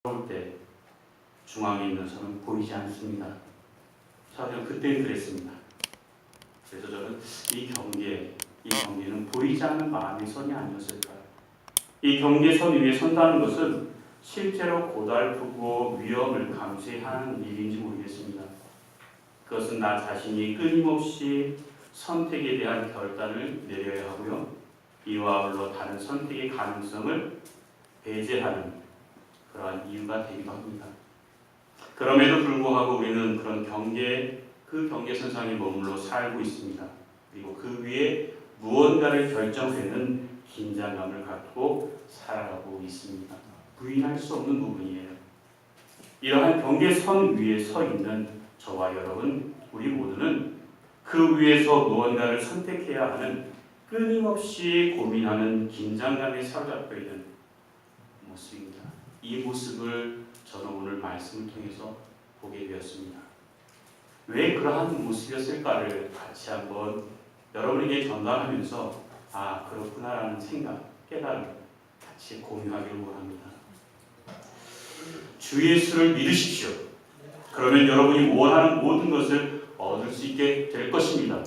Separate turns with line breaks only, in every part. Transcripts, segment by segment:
그럴 때 중앙에 있는 선은 보이지 않습니다. 저는 그때는 그랬습니다. 그래서 저는 이 경계는 보이지 않는 마음의 선이 아니었을까. 이 경계선 위에 선다는 것은 실제로 고달프고 위험을 감수하는 일인지 모르겠습니다. 그것은 나 자신이 끊임없이 선택에 대한 결단을 내려야 하고요. 이와 아울러 다른 선택의 가능성을 배제하는 그러한 이유가 되기도 합니다. 그럼에도 불구하고 우리는 그런 그 경계선상에 머물러 살고 있습니다. 그리고 그 위에 무언가를 결정하는 긴장감을 갖고 살아가고 있습니다. 부인할 수 없는 부분이에요. 이러한 경계선 위에 서 있는 저와 여러분, 우리 모두는 그 위에서 무언가를 선택해야 하는 끊임없이 고민하는 긴장감에 사로잡혀 있는 모습입니다. 이 모습을 저는 오늘 말씀을 통해서 보게 되었습니다. 왜 그러한 모습이었을까를 같이 한번 여러분에게 전달하면서 그렇구나라는 생각, 깨달음 같이 공유하기를 원합니다. 주 예수를 믿으십시오. 그러면 여러분이 원하는 모든 것을 얻을 수 있게 될 것입니다.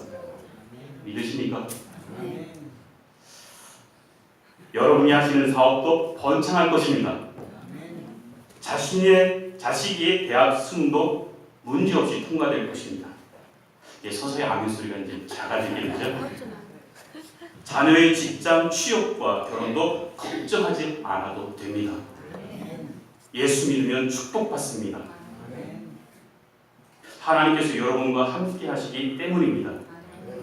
믿으십니까? 여러분이 하시는 사업도 번창할 것입니다. 자식의 대학 승도 문제없이 통과될 것입니다. 서서히 아멘 소리가 이제 작아지게 되죠. 자녀의 직장 취업과 결혼도 걱정하지 않아도 됩니다. 예수 믿으면 축복받습니다. 하나님께서 여러분과 함께 하시기 때문입니다.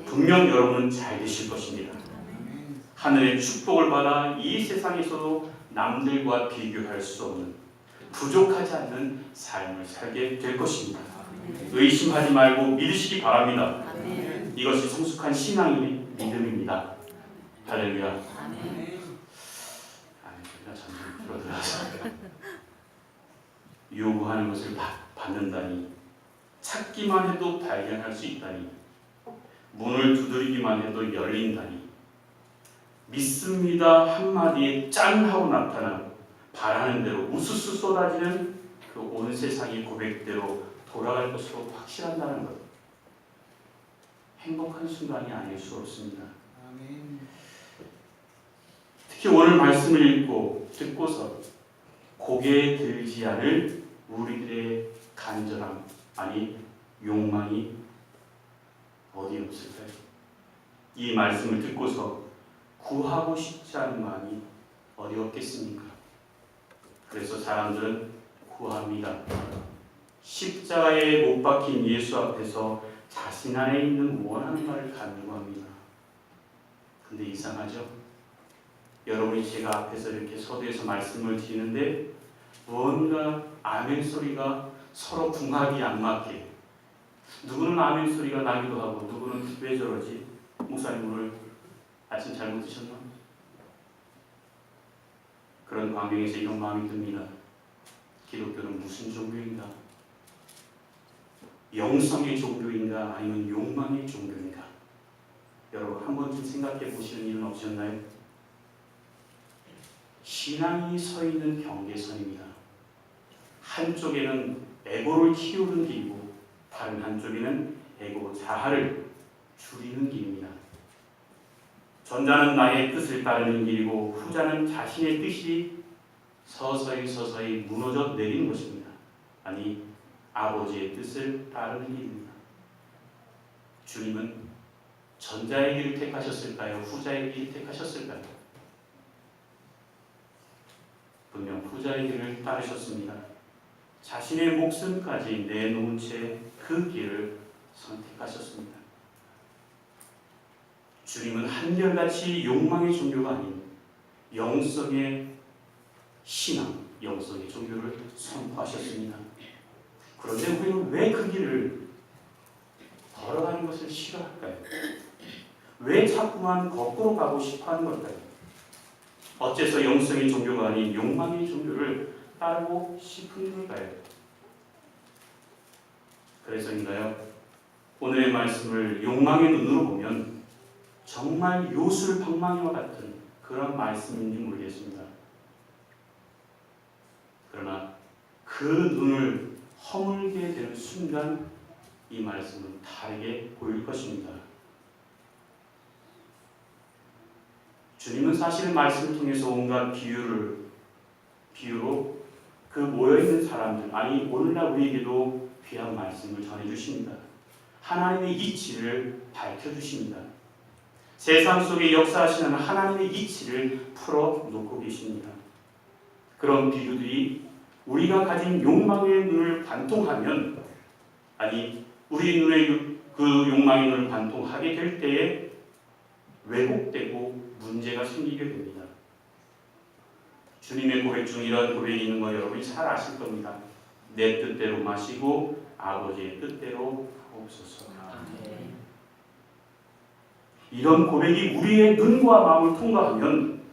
분명 여러분은 잘 되실 것입니다. 하늘의 축복을 받아 이 세상에서도 남들과 비교할 수 없는 부족하지 않는 삶을 살게 될 것입니다. 의심하지 말고 믿으시기 바랍니다. 이것이 성숙한 신앙의 믿음입니다. 할렐루야. 아멘. 점점 줄어들어서 요구하는 것을 받는다니, 찾기만 해도 발견할 수 있다니, 문을 두드리기만 해도 열린다니, 믿습니다 한마디에 짠 하고 나타나 바라는 대로 우수수 쏟아지는 그 온 세상의 고백대로 돌아갈 것으로 확실한다는 것. 행복한 순간이 아닐 수 없습니다. 아멘. 특히 오늘 말씀을 읽고 듣고서 고개에 들지 않을 우리들의 간절함, 욕망이 어디 없을까요? 이 말씀을 듣고서 구하고 싶지 않은 마음이 어디 없겠습니까? 그래서 사람들은 구합니다. 십자가에 못 박힌 예수 앞에서 자신 안에 있는 원하는 바를 간구합니다. 근데 이상하죠? 여러분이 제가 앞에서 이렇게 서두에서 말씀을 드리는데 뭔가 아멘 소리가 서로 궁합이 안 맞게, 누구는 아멘 소리가 나기도 하고 누구는 왜 저러지? 목사님 오늘 아침 잘못 드셨나? 그런 광경에서 이런 마음이 듭니다. 기독교는 무슨 종교인가? 영성의 종교인가? 아니면 욕망의 종교인가? 여러분 한 번쯤 생각해 보시는 일은 없으셨나요? 신앙이 서 있는 경계선입니다. 한쪽에는 에고를 키우는 길이고 다른 한쪽에는 에고 자아를 줄이는 길입니다. 전자는 나의 뜻을 따르는 길이고 후자는 자신의 뜻이 서서히 무너져 내리는 것입니다. 아버지의 뜻을 따르는 길입니다. 주님은 전자의 길을 택하셨을까요? 후자의 길을 택하셨을까요? 분명 후자의 길을 따르셨습니다. 자신의 목숨까지 내놓은 채 그 길을 선택하셨습니다. 주님은 한결같이 욕망의 종교가 아닌 영성의 신앙, 영성의 종교를 선포하셨습니다. 그런데 우리는 왜 그 길을 걸어가는 것을 싫어할까요? 왜 자꾸만 거꾸로 가고 싶어하는 걸까요? 어째서 영성의 종교가 아닌 욕망의 종교를 따르고 싶은 걸까요? 그래서인가요? 오늘의 말씀을 욕망의 눈으로 보면 정말 요술방망이와 같은 그런 말씀인지 모르겠습니다. 그러나 그 눈을 허물게 되는 순간 이 말씀은 다르게 보일 것입니다. 주님은 사실 말씀을 통해서 온갖 비유로 그 모여있는 사람들, 아니 오늘날 우리에게도 귀한 말씀을 전해주십니다. 하나님의 이치를 밝혀주십니다. 세상 속에 역사하시는 하나님의 이치를 풀어놓고 계십니다. 그런 비유들이 우리가 가진 욕망의 눈을 관통하면, 아니 우리 눈의 그 욕망의 눈을 관통하게 될 때에 왜곡되고 문제가 생기게 됩니다. 주님의 고백 중 이런 고백이 있는 거 여러분이 잘 아실 겁니다. 내 뜻대로 마시고 아버지의 뜻대로 하옵소서. 이런 고백이 우리의 눈과 마음을 통과하면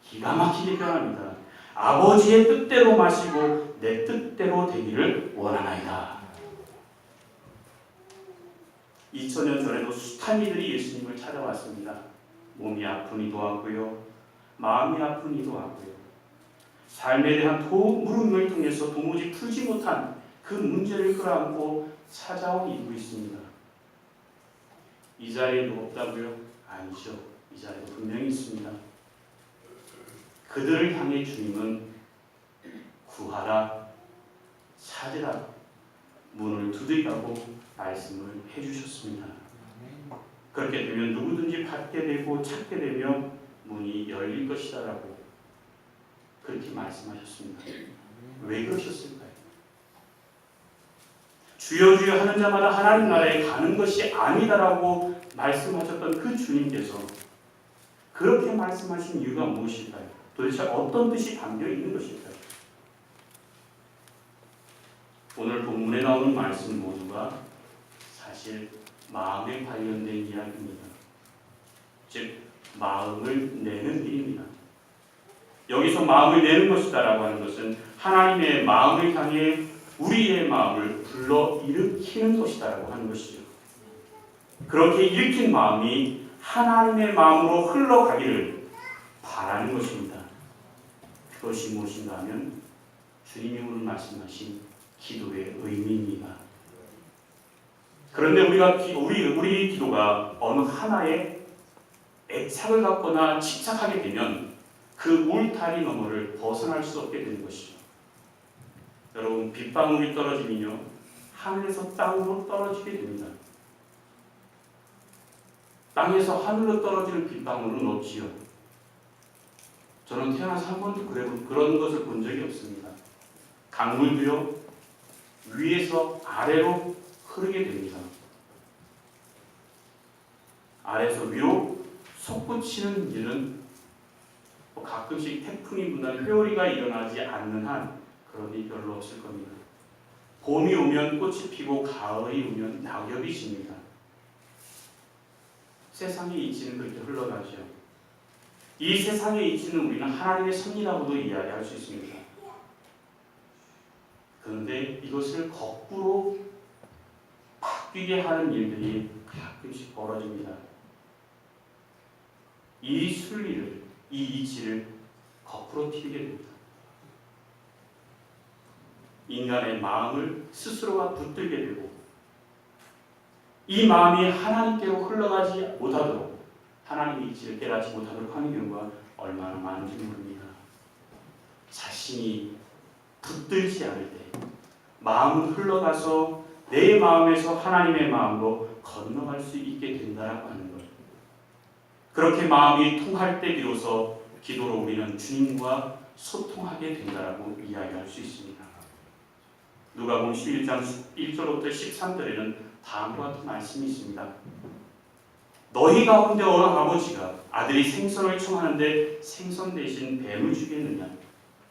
기가 막히게 변합니다. 아버지의 뜻대로 마시고 내 뜻대로 되기를 원하나이다. 2000년 전에도 숱한 이들이 예수님을 찾아왔습니다. 몸이 아픈 이도 왔고요, 마음이 아픈 이도 왔고요, 삶에 대한 물음을 통해서 도무지 풀지 못한 그 문제를 끌어안고 찾아온 이도 있습니다. 이 자리에도 없다고요? 아니죠. 이 자리에도 분명히 있습니다. 그들을 향해 주님은 구하라, 찾으라, 문을 두드리라고 말씀을 해주셨습니다. 그렇게 되면 누구든지 받게 되고 찾게 되면 문이 열릴 것이다 라고 그렇게 말씀하셨습니다. 왜 그러셨을까요? 주여 주여 하는 자마다 하나님 나라에 가는 것이 아니다라고 말씀하셨던 그 주님께서 그렇게 말씀하신 이유가 무엇일까요? 도대체 어떤 뜻이 담겨 있는 것일까요? 오늘 본문에 나오는 말씀 모두가 사실 마음에 관련된 이야기입니다. 즉 마음을 내는 일입니다. 여기서 마음을 내는 것이다라고 하는 것은 하나님의 마음을 향해 우리의 마음을 불러일으키는 것이다라고 하는 것이죠. 그렇게 일으킨 마음이 하나님의 마음으로 흘러가기를 바라는 것입니다. 그것이 무엇인가 하면 주님이 오늘 말씀하신 기도의 의미입니다. 그런데 우리 기도가 어느 하나에 애착을 갖거나 집착하게 되면 그 울타리 너머를 벗어날 수 없게 되는 것이죠. 여러분, 빗방울이 떨어지면요, 하늘에서 땅으로 떨어지게 됩니다. 땅에서 하늘로 떨어지는 빗방울은 없지요. 저는 태어나서 한 번도 그런 것을 본 적이 없습니다. 강물도요, 위에서 아래로 흐르게 됩니다. 아래에서 위로 솟구치는 일은 가끔씩 태풍이 분다는 회오리가 일어나지 않는 한 그런 일이 별로 없을 겁니다. 봄이 오면 꽃이 피고 가을이 오면 낙엽이 집니다. 세상의 이치는 그렇게 흘러가죠. 이 세상의 이치는 우리는 하나님의 섭리라고도 이야기할 수 있습니다. 그런데 이것을 거꾸로 바뀌게 하는 일들이 가끔씩 벌어집니다. 이 순리를, 이 이치를 거꾸로 튀게 됩니다. 인간의 마음을 스스로가 붙들게 되고 이 마음이 하나님께로 흘러가지 못하도록, 하나님의 이치를 깨닫지 못하도록 하는 경우가 얼마나 많은지 모릅니다. 자신이 붙들지 않을 때 마음은 흘러가서 내 마음에서 하나님의 마음으로 건너갈 수 있게 된다라고 하는 것. 그렇게 마음이 통할 때 비로소 기도로 우리는 주님과 소통하게 된다라고 이야기할 수 있습니다. 누가복음 11장 1절부터 13절에는 다음과 같은 말씀이 있습니다. 너희 가운데 어느 아버지가 아들이 생선을 청하는데 생선 대신 뱀을 주겠느냐?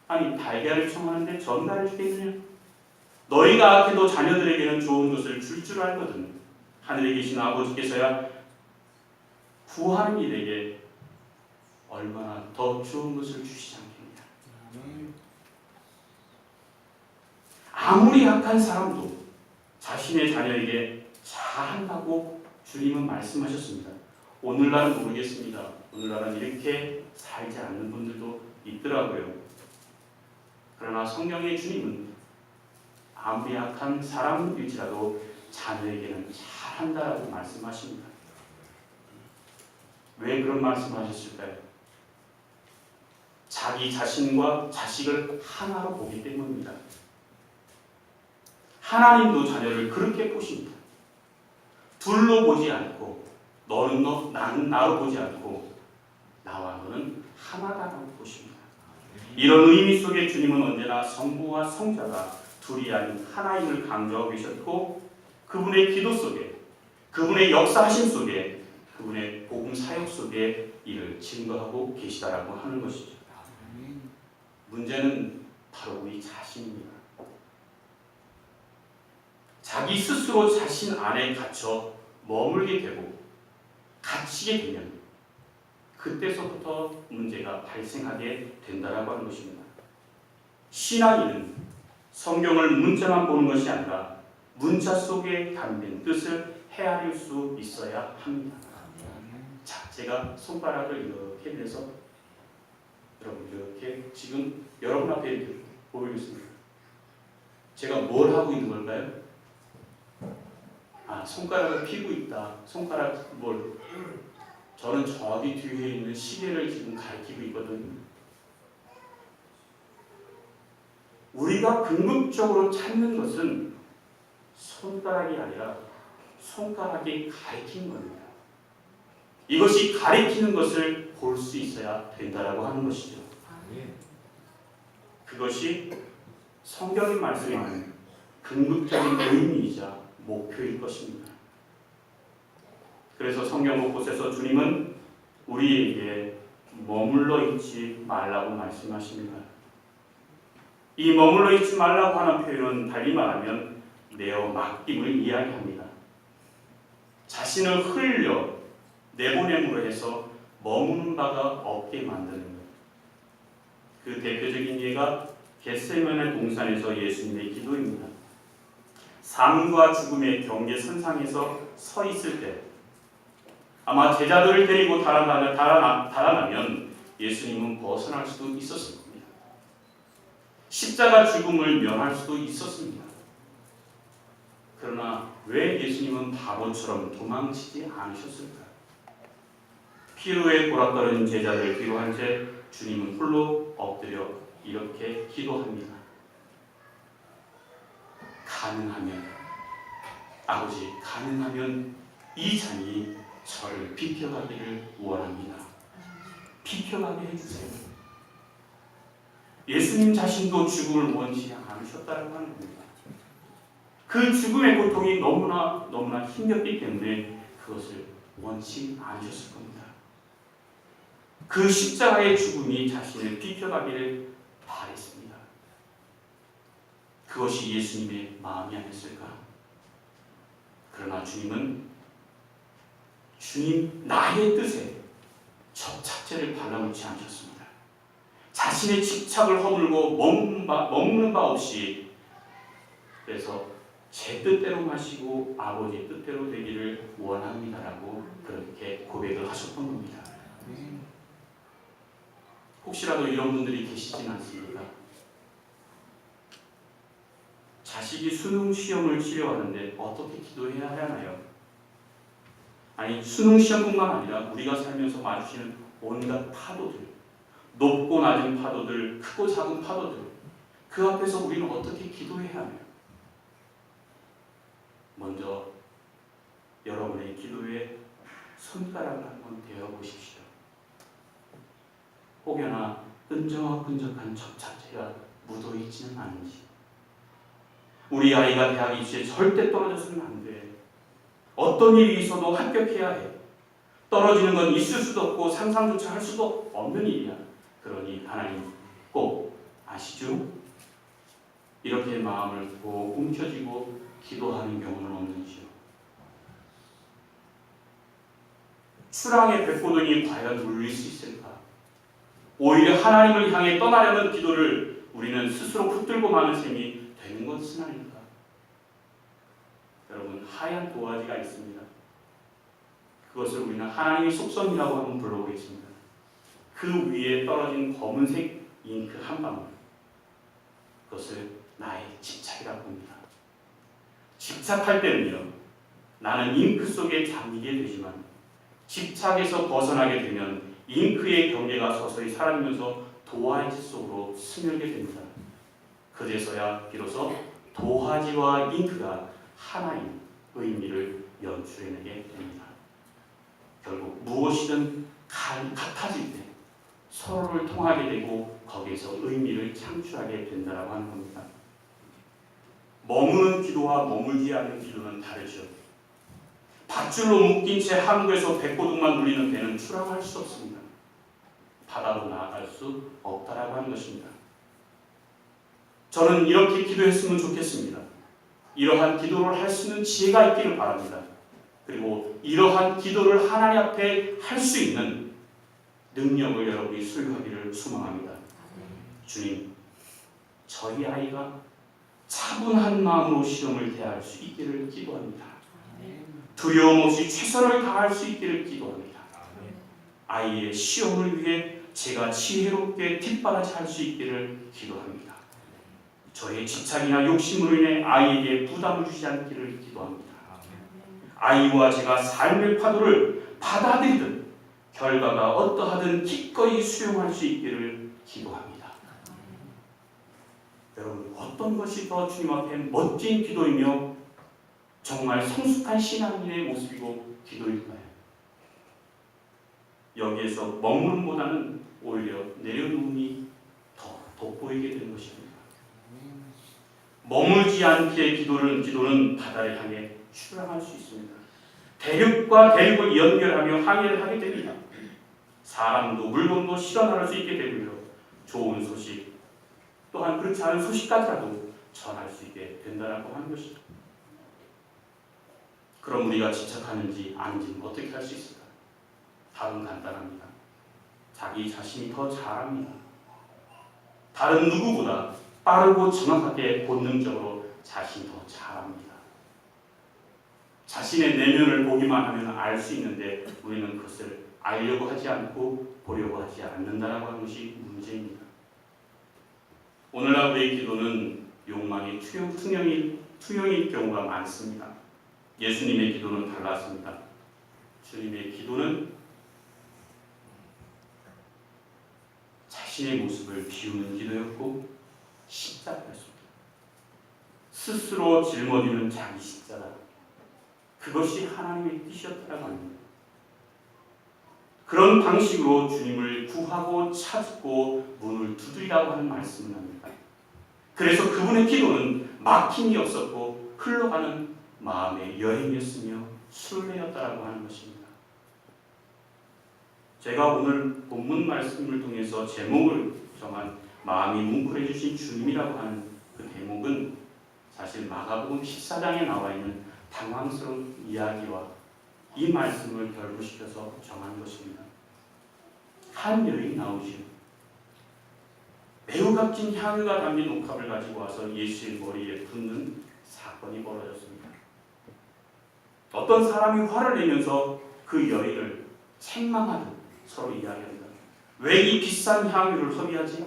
아니 달걀을 청하는데 전갈을 주겠느냐? 너희가 악해도 자녀들에게는 좋은 것을 줄 줄 알거든. 하늘에 계신 아버지께서야 구하는 이에게 얼마나 더 좋은 것을 주시지 않겠느냐. 아무리 약한 사람도 자신의 자녀에게 잘한다고 주님은 말씀하셨습니다. 오늘날은 모르겠습니다. 오늘날은 이렇게 살지 않는 분들도 있더라고요. 그러나 성경의 주님은 아무리 악한 사람일지라도 자녀에게는 잘한다라고 말씀하십니다. 왜 그런 말씀하셨을까요? 자기 자신과 자식을 하나로 보기 때문입니다. 하나님도 자녀를 그렇게 보십니다. 둘로 보지 않고 너는 너, 나는 나로 보지 않고 나와 너는 하나다라고 보십니다. 이런 의미 속에 주님은 언제나 성부와 성자가 둘이 아닌 하나임을 강조하고 계셨고 그분의 기도 속에 그분의 역사하심 속에 그분의 복음 사역 속에 이를 증거하고 계시다라고 하는 것이죠. 문제는 바로 우리 자신입니다. 자기 스스로 자신 안에 갇혀 머물게 되고 갇히게 되면 그때서부터 문제가 발생하게 된다라고 하는 것입니다. 신앙인은 성경을 문자만 보는 것이 아니라 문자 속에 담긴 뜻을 헤아릴 수 있어야 합니다. 자, 제가 손가락을 이렇게 내서 여러분 이렇게 지금 여러분 앞에 이렇게 보이겠습니다. 제가 뭘 하고 있는 걸까요? 손가락을 피고 있다. 손가락 뭘? 저는 저기 뒤에 있는 시계를 지금 가리키고 있거든요. 우리가 궁극적으로 찾는 것은 손가락이 아니라 손가락이 가리키는 겁니다. 이것이 가리키는 것을 볼 수 있어야 된다라고 하는 것이죠. 그것이 성경의 말씀에 있는 궁극적인 의미이자 목표일 것입니다. 그래서 성경 곳곳에서 주님은 우리에게 머물러 있지 말라고 말씀하십니다. 이 머물러 있지 말라고 하는 표현은 달리 말하면 내어 맡김을 이야기합니다. 자신을 흘려 내보냄으로 해서 머무는 바가 없게 만드는 것. 그 대표적인 예가 겟세마네 동산에서 예수님의 기도입니다. 삶과 죽음의 경계선상에서 서 있을 때 아마 제자들을 데리고 달아나면 예수님은 벗어날 수도 있었을 겁니다. 십자가 죽음을 면할 수도 있었습니다. 그러나 왜 예수님은 바보처럼 도망치지 않으셨을까요? 피로에 고락거리는 제자들 뒤로 한 채 주님은 홀로 엎드려 이렇게 기도합니다. 가능하면 아버지, 가능하면 이 잔이 저를 비켜가기를 원합니다. 비켜가게 해주세요. 예수님 자신도 죽음을 원치 않으셨다고 하는 겁니다. 그 죽음의 고통이 너무나 힘겹기 때문에 그것을 원치 않으셨을 겁니다. 그 십자가의 죽음이 자신을 비켜가기를 바랬습니다. 그것이 예수님의 마음이 아니었을까? 그러나 주님은 나의 뜻에 접착제를 발라놓지 않으셨습니다. 자신의 집착을 허물고 머무는 바 없이 그래서 제 뜻대로 마시고 아버지의 뜻대로 되기를 원합니다라고 그렇게 고백을 하셨던 겁니다. 혹시라도 이런 분들이 계시진 않습니까? 자식이 수능 시험을 치려하는데 어떻게 기도해야 하나요? 아니, 수능 시험뿐만 아니라 우리가 살면서 마주치는 온갖 파도들, 높고 낮은 파도들, 크고 작은 파도들, 그 앞에서 우리는 어떻게 기도해야 하나요? 먼저 여러분의 기도에 손가락을 한번 대어보십시오. 혹여나 끈적끈적한 접착제가 묻어있지는 않은지. 우리 아이가 대학 입시에 절대 떨어져서는 안 돼. 어떤 일이 있어도 합격해야 해. 떨어지는 건 있을 수도 없고 상상조차 할 수도 없는 일이야. 그러니 하나님 꼭 아시죠? 이렇게 마음을 꼭 움켜쥐고 기도하는 경우는 없는지요? 수랑의 백고등이 과연 울릴 수 있을까? 오히려 하나님을 향해 떠나려는 기도를 우리는 스스로 붙들고 마는 셈이 되는 것은 아닐까? 여러분, 하얀 도화지가 있습니다. 그것을 우리는 하나님의 속성이라고 한번 불러보겠습니다. 그 위에 떨어진 검은색 잉크 한 방울. 그것을 나의 집착이라고 봅니다. 집착할 때는요, 나는 잉크 속에 잠기게 되지만 집착에서 벗어나게 되면 잉크의 경계가 서서히 사라지면서 도화지 속으로 스며들게 됩니다. 그제서야 비로소 도화지와 잉크가 하나인 의미를 연출해내게 됩니다. 결국 무엇이든 같아질 때 서로를 통하게 되고 거기에서 의미를 창출하게 된다고 하는 겁니다. 머무는 기도와 머물지 않는 기도는 다르죠. 밧줄로 묶인 채 항구에서 백고동만 눌리는 배는 출항할 수 없습니다. 바다로 나아갈 수 없다라고 하는 것입니다. 저는 이렇게 기도했으면 좋겠습니다. 이러한 기도를 할 수 있는 지혜가 있기를 바랍니다. 그리고 이러한 기도를 하나님 앞에 할 수 있는 능력을 여러분이 소유하기를 소망합니다. 주님, 저희 아이가 차분한 마음으로 시험을 대할 수 있기를 기도합니다. 두려움 없이 최선을 다할 수 있기를 기도합니다. 아이의 시험을 위해 제가 지혜롭게 뒷바라지할 수 있기를 기도합니다. 저의 집착이나 욕심으로 인해 아이에게 부담을 주지 않기를 기도합니다. 아이와 제가 삶의 파도를 받아들이든 결과가 어떠하든 기꺼이 수용할 수 있기를 기도합니다. 여러분, 어떤 것이 더 주님 앞에 멋진 기도이며 정말 성숙한 신앙인의 모습이고 기도일까요? 여기에서 머무름보다는 오히려 내려놓음이 더 돋보이게 되는 것입니다. 머물지 않기의 기도는 바다를 향해 출항할 수 있습니다. 대륙과 대륙을 연결하며 항해를 하게 됩니다. 사람도 물건도 실어 나갈 수 있게 되고요. 좋은 소식, 또한 그렇지 않은 소식까지라도 전할 수 있게 된다고 하는 것입니다. 그럼 우리가 집착하는지 아닌지는 어떻게 할 수 있을까? 답은 간단합니다. 자기 자신이 더 잘합니다. 다른 누구보다 빠르고 정확하게 본능적으로 자신이 더 잘합니다. 자신의 내면을 보기만 하면 알 수 있는데 우리는 그것을 알려고 하지 않고 보려고 하지 않는다라고 하는 것이 문제입니다. 오늘날 우리의 기도는 욕망이 투영일 경우가 많습니다. 예수님의 기도는 달랐습니다. 주님의 기도는 자신의 모습을 비우는 기도였고 십자가였습니다. 스스로 짊어지는 자기 십자가, 그것이 하나님의 뜻이었다고 합니다. 그런 방식으로 주님을 구하고 찾고 문을 두드리라고 하는 말씀을 합니다. 그래서 그분의 기도는 막힘이 없었고 흘러가는 마음의 여행이었으며 순례였다라고 하는 것입니다. 제가 오늘 본문 말씀을 통해서 제목을 정한 마음이 뭉클해 주신 주님이라고 하는 그 대목은 사실 마가복음 14장에 나와 있는 당황스러운 이야기와 이 말씀을 결부시켜서 정한 것입니다. 한 여인이 나오시오. 매우 값진 향유가 담긴 옥합을 가지고 와서 예수의 머리에 붓는 사건이 벌어졌습니다. 어떤 사람이 화를 내면서 그 여인을 책망하듯 서로 이야기합니다. 왜 이 비싼 향유를 허비하지?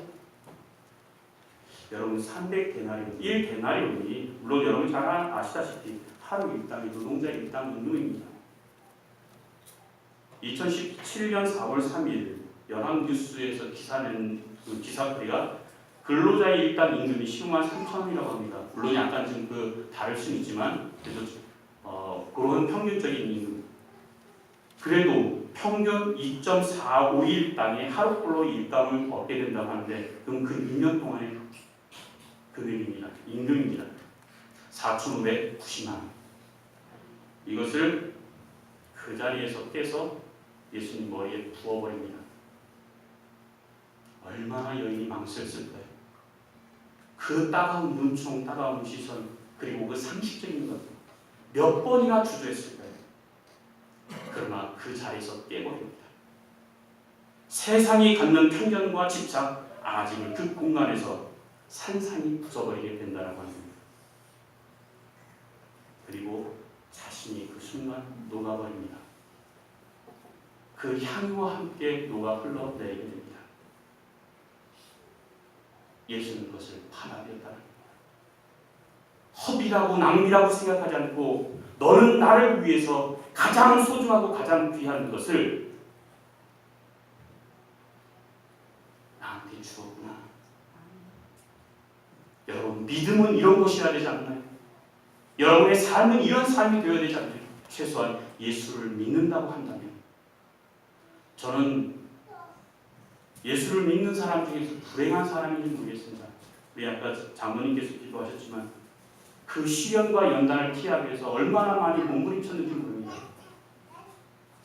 여러분, 300데나리온, 1데나리온이 물론 여러분 잘 아시다시피 하루 일당이 노동자 일당 임금입니다. 2017년 4월 3일 연합뉴스에서 기사낸 그 기사거리가 근로자의 일당 임금이 15만 3천 원이라고 합니다. 물론 약간 좀 다를 수는 있지만 그래도 그런 평균적인 임금. 그래도 평균 2.451당의 하루꼴로 일당을 얻게 된다고 하는데 그럼 그 2년 동안의 금액입니다. 임금입니다. 4,590만 원. 이것을 그 자리에서 떼서 예수님 머리에 부어버립니다. 얼마나 여인이 망설였을까요? 그 따가운 눈총, 따가운 시선, 그리고 그 상식적인 것 몇 번이나 주저했을까요? 그러나 그 자리에서 깨버립니다. 세상이 갖는 편견과 집착, 아직은 그 공간에서 산산이 부숴버리게 된다라고 합니다. 그리고 자신이 그 순간 녹아버립니다. 그 향유와 함께 녹아 흘러내리게 됩니다. 예수는 그것을 받아들였다는 거예요. 허비라고 낭비라고 생각하지 않고 너는 나를 위해서 가장 소중하고 가장 귀한 것을 나한테 주었구나. 여러분, 믿음은 이런 것이어야 되지 않나요? 여러분의 삶은 이런 삶이 되어야 되지 않나요? 최소한 예수를 믿는다고 한다면. 저는 예수를 믿는 사람 중에서 불행한 사람인지 모르겠습니다. 우리 아까 장모님께서 기도하셨지만 그 시련과 연단을 피하기 위해서 얼마나 많이 몸부림쳤는지 모릅니다.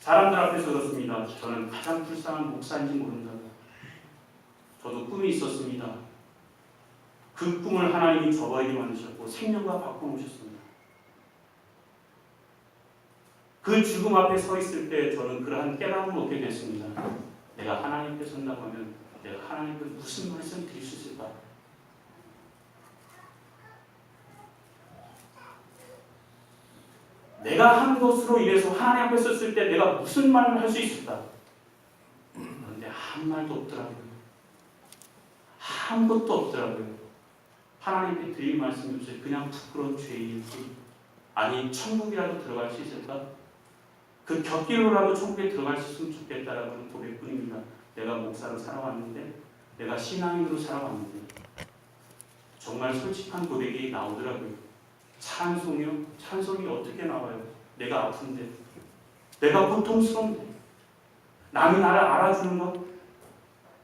사람들 앞에서 그렇습니다. 저는 가장 불쌍한 목사인지 모른다고. 저도 꿈이 있었습니다. 그 꿈을 하나님이 저버리게 만드셨고 생명과 바꿔놓으셨습니다. 그 죽음 앞에 서 있을 때 저는 그러한 깨달음을 얻게 됐습니다. 내가 하나님 앞에 선다고 하면 내가 하나님 앞에 무슨 말씀 드릴 수 있을까? 내가 한 것으로 인해서 하나님 앞에 섰을 때 내가 무슨 말을 할 수 있을까? 그런데 한 말도 없더라고요. 아무것도 없더라고요. 하나님께 드릴 말씀이 없어요. 그냥 부끄러운 죄일 뿐. 아니, 천국이라도 들어갈 수 있을까? 그 곁길로라도 천국에 들어갈 수 있으면 좋겠다라는 고백뿐입니다. 내가 목사로 살아왔는데, 내가 신앙인으로 살아왔는데, 정말 솔직한 고백이 나오더라고요. 찬송이요? 찬송이 어떻게 나와요? 내가 아픈데, 내가 고통스러운데, 남이 나를 알아주는 것?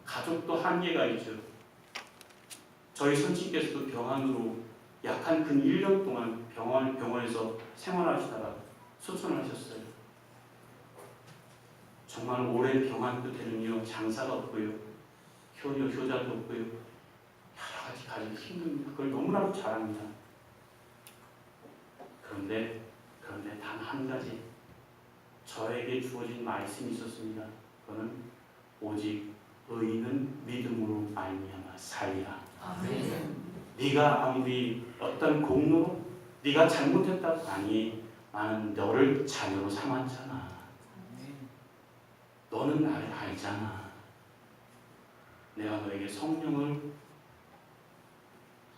가족도 한계가 있죠. 저희 선친께서도 병환으로 약 한 근 1년 동안 병원에서 생활하시다가 소천을 하셨어요. 정말 오랜 병환 끝에는요, 장사가 없고요, 효자도 없고요, 여러 가지 가지고 힘듭니다. 그걸 너무나도 잘합니다. 그런데 단 한 가지 저에게 주어진 말씀이 있었습니다. 그거는 오직 의인은 믿음으로 말미암아 살리라.
아멘.
네가 아무리 어떤 공로로 네가 잘못했다고 하니 나는 너를 자녀로 삼았잖아. 너는 나를 알잖아. 내가 너에게 성령을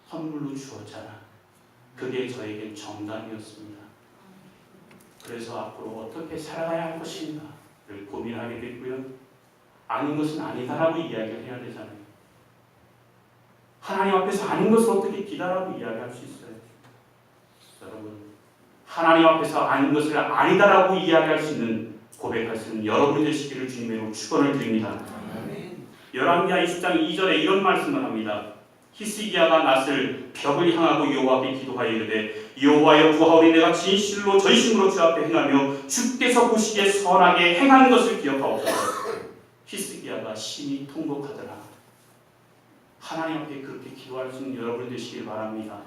선물로 주었잖아. 그게 저에게 정답이었습니다. 그래서 앞으로 어떻게 살아가야 할 것인가를 고민하게 됐고요. 아닌 것은 아니다라고 이야기를 해야 되잖아요. 하나님 앞에서 아닌 것을 어떻게 기다라고 이야기할 수 있어요? 여러분, 하나님 앞에서 아닌 것을 아니다라고 이야기할 수 있는, 고백할 수 있는 여러분이 되시기를 주님으로 축원을 드립니다. 열왕기하 20장 2절에 이런 말씀을 합니다. 히스기야가 낯을 벽을 향하고 여호와 앞에 기도하여 이르되 여호와여 구하오니 내가 진실로 전심으로 주 앞에 행하며 주께서 보시기에 선하게 행한 것을 기억하옵소서. 히스기야가 심히 통곡하더라. 하나님 앞에 그렇게 기도할 수 있는 여러분 되시길 바랍니다.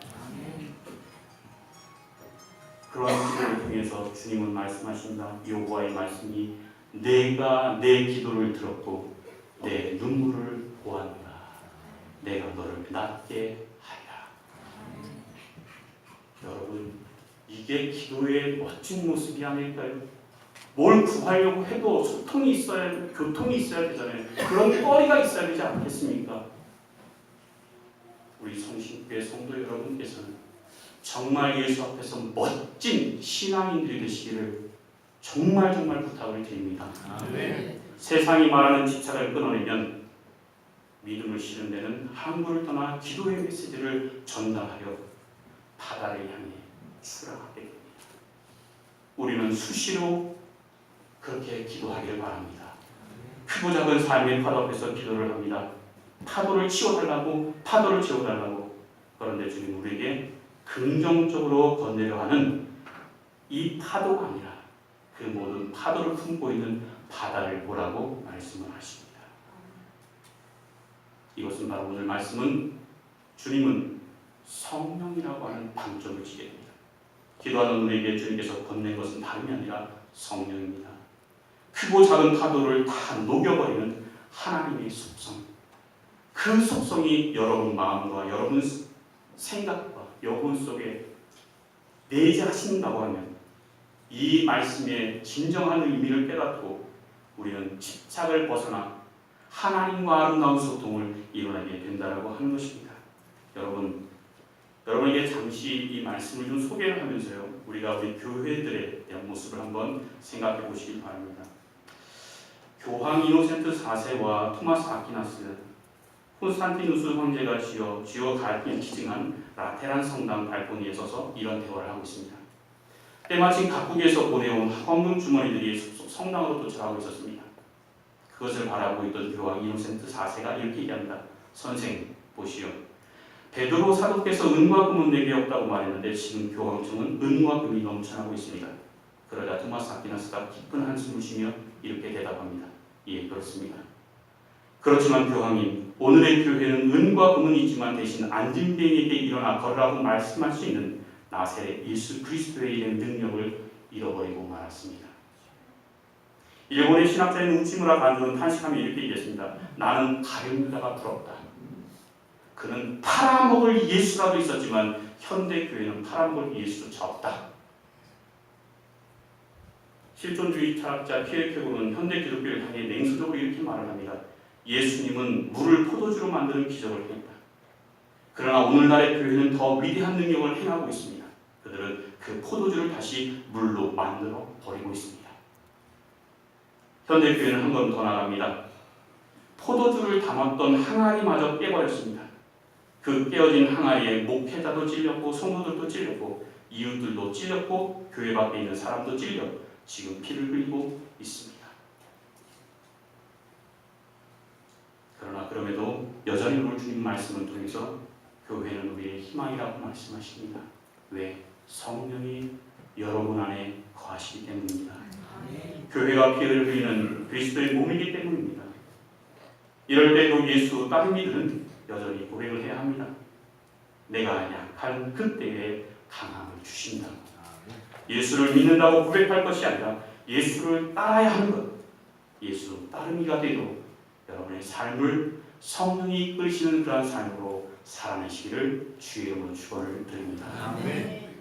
그러한 기도를 통해서 주님은 말씀하신다. 여호와의 말씀이 내가 내 기도를 들었고 내 눈물을 보았노라. 내가 너를 낫게 하리라. 여러분, 이게 기도의 멋진 모습이 아닐까요? 뭘 구하려고 해도 소통이 있어야, 교통이 있어야 되잖아요. 그런 거리가 있어야 되지 않겠습니까? 우리 성신교회 성도 여러분께서는 정말 예수 앞에서 멋진 신앙인들이 되시기를 정말 부탁을 드립니다.
아멘.
세상이 말하는 집착을 끊어내면 믿음을 실은 데는 항구를 떠나 기도의 메시지를 전달하여 바다를 향해 출항하게 됩니다. 우리는 수시로 그렇게 기도하기를 바랍니다. 크고 작은 삶의 파도 앞에서 기도를 합니다. 파도를 치워달라고, 파도를 채워달라고. 그런데 주님 우리에게 긍정적으로 건네려 하는 이 파도가 아니라 그 모든 파도를 품고 있는 바다를 보라고 말씀을 하십니다. 이것은 바로 오늘 말씀은 주님은 성령이라고 하는 방점을 지게 됩니다. 기도하는 우리에게 주님께서 건넨 것은 다름이 아니라 성령입니다. 크고 작은 파도를 다 녹여버리는 하나님의 속성, 그 속성이 여러분 마음과 여러분 생각과 영혼 속에 내재하신다고 하면 이 말씀의 진정한 의미를 깨닫고 우리는 집착을 벗어나 하나님과 아름다운 소통을 이뤄내게 된다라고 하는 것입니다. 여러분에게 잠시 이 말씀을 좀 소개를 하면서요, 우리가 우리 교회들의 대한 모습을 한번 생각해 보시기 바랍니다. 교황 이노센트 4세와 토마스 아퀴나스, 콘스탄티누스 황제가 지어 갈피에 기증한 라테란 성당 발코니에 서서 이런 대화를 하고 있습니다. 때마침 각국에서 보내온 헌금 주머니들이 성당으로 도착하고 있었습니다. 그것을 바라보고 있던 교황 이노센트 4세가 이렇게 얘기합니다. 선생, 보시오. 베드로 사도께서 은과 금은 내게 없다고 말했는데 지금 교황청은 은과 금이 넘쳐나고 있습니다. 그러자 토마스 아퀴나스가 깊은 한숨을 쉬며 이렇게 대답합니다. 예, 그렇습니다. 그렇지만 교황님, 오늘의 교회는 은과 금은 있지만 대신 안진뱅이에게 일어나 걸으라고 말씀할 수 있는 나사렛 예수 그리스도의 이름 능력을 잃어버리고 말았습니다. 일본의 신학자인 우치무라 간조는 탄식하며 이렇게 얘기했습니다. 나는 가룟유다가 부럽다. 그는 팔아먹을 예수라도 있었지만 현대 교회는 팔아먹을 예수조차 없다. 실존주의 철학자 피에르케고르는 현대 기독교를 향해 냉소적으로 이렇게 말을 합니다. 예수님은 물을 포도주로 만드는 기적을 행했다. 그러나 오늘날의 교회는 더 위대한 능력을 행하고 있습니다. 그들은 그 포도주를 다시 물로 만들어 버리고 있습니다. 현대 교회는 한 번 더 나갑니다. 포도주를 담았던 항아리마저 깨버렸습니다. 그 깨어진 항아리에 목회자도 찔렸고 성도들도 찔렸고 이웃들도 찔렸고 교회 밖에 있는 사람도 찔려 지금 피를 흘리고 있습니다. 그러나 그럼에도 여전히 오늘 주님 말씀을 통해서 교회는 우리의 희망이라고 말씀하십니다. 왜? 성령이 여러분 안에 거하시기 때문입니다. 교회가 피를 흘리는 그리스도의 몸이기 때문입니다. 이럴 때도 예수 다른 이들은 여전히 고백을 해야 합니다. 내가 약한 그때에 강함을 주신다. 예수를 믿는다고 고백할 것이 아니라 예수를 따라야 하는 것. 예수 따르기가 되도록 여러분의 삶을 성령이 이끄시는 그러한 삶으로 살아내시기를 주의 이름으로 축원을 드립니다.
아멘.